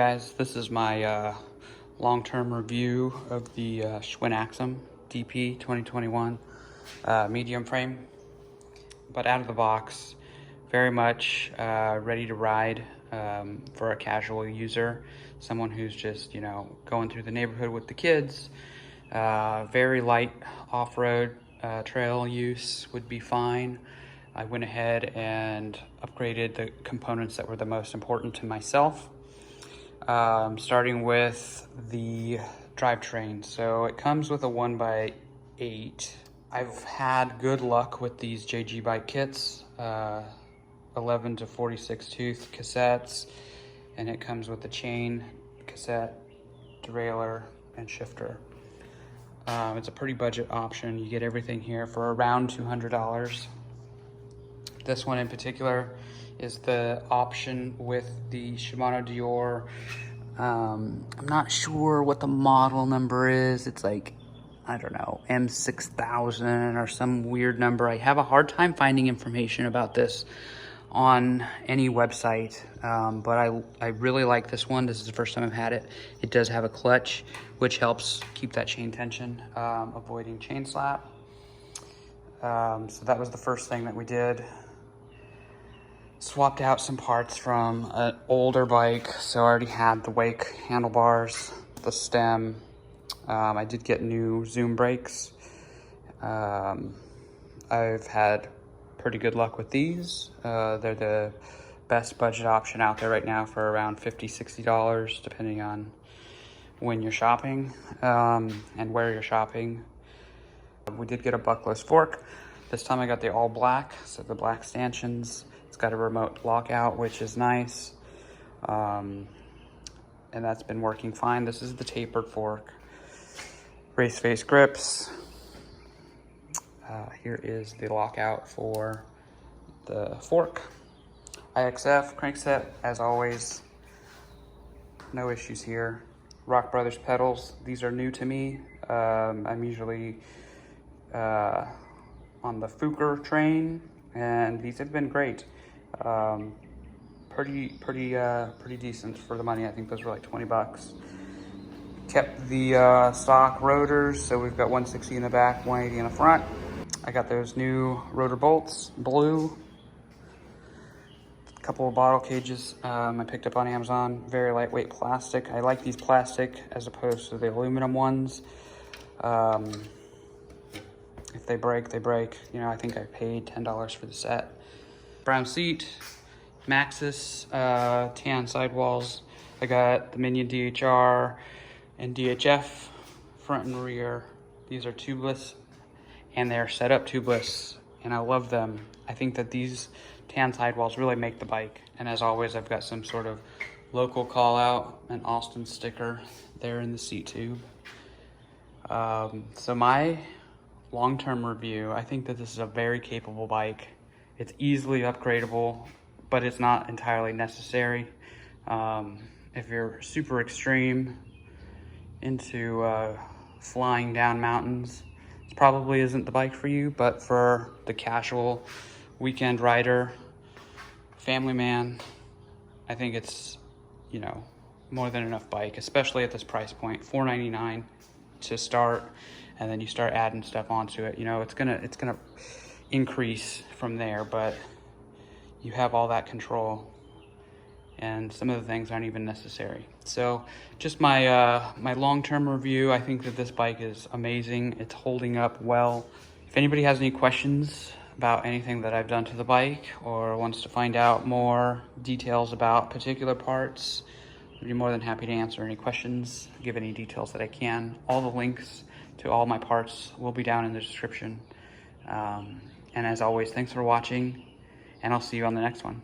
guys, this is my long-term review of the SCHWINN Axum DP 2021 medium frame, but out of the box, very much ready to ride for a casual user, someone who's just, you know, going through the neighborhood with the kids. Very light off-road trail use would be fine. I went ahead and upgraded the components that were the most important to myself. Starting with the drivetrain. So it comes with a 1x8. I've had good luck with these JGbike kits, 11 to 46 tooth cassettes, and it comes with the chain, cassette, derailleur, and shifter. It's a pretty budget option. You get everything here for around $200. This one in particular is the option with the Shimano Deore. I'm not sure what the model number is. It's like, I don't know, M6000 or some weird number. I have a hard time finding information about this on any website, but I really like this one. This is the first time I've had it. It does have a clutch, which helps keep that chain tension, avoiding chain slap. So that was the first thing that we did. Swapped out some parts from an older bike, so I already had the wake handlebars, the stem. I did get new Zoom brakes. I've had pretty good luck with these. They're the best budget option out there right now for around $50, $60, depending on when you're shopping and where you're shopping. We did get a buckless fork. This time I got the all black, so the black stanchions. It's got a remote lockout, which is nice. And that's been working fine. This is the tapered fork. RaceFace grips. Here is the lockout for the fork. IXF crankset, as always. No issues here. Rock Brothers pedals. These are new to me. I'm usually on the Fuker train, and these have been great. Pretty decent for the money. I think those were like 20 bucks. Kept the stock rotors, so we've got 160 in the back, 180 in the front. I got those new rotor bolts, blue. A couple of bottle cages I picked up on Amazon. Very lightweight plastic. I like these plastic as opposed to the aluminum ones. If they break, they break. You know, I think I paid $10 for the set. Brown seat, Maxxis tan sidewalls. I got the Minion DHR and DHF front and rear. These are tubeless, and they're set up tubeless, and I love them. I think that these tan sidewalls really make the bike. And as always, I've got some sort of local call out, an Austin sticker there in the seat tube. So my long-term review, I think that this is a very capable bike. It's easily upgradable, but it's not entirely necessary. If you're super extreme into flying down mountains, this probably isn't the bike for you, but for the casual weekend rider, family man, I think it's, you know, more than enough bike, especially at this price point, $499 to start, and then you start adding stuff onto it. You know, it's gonna increase from there, but you have all that control, and some of the things aren't even necessary. So just my my long-term review, I think that this bike is amazing. It's holding up well. If anybody has any questions about anything that I've done to the bike, or wants to find out more details about particular parts, I'd be more than happy to answer any questions, give any details that I can. All the links to all my parts will be down in the description. And as always, thanks for watching, and I'll see you on the next one.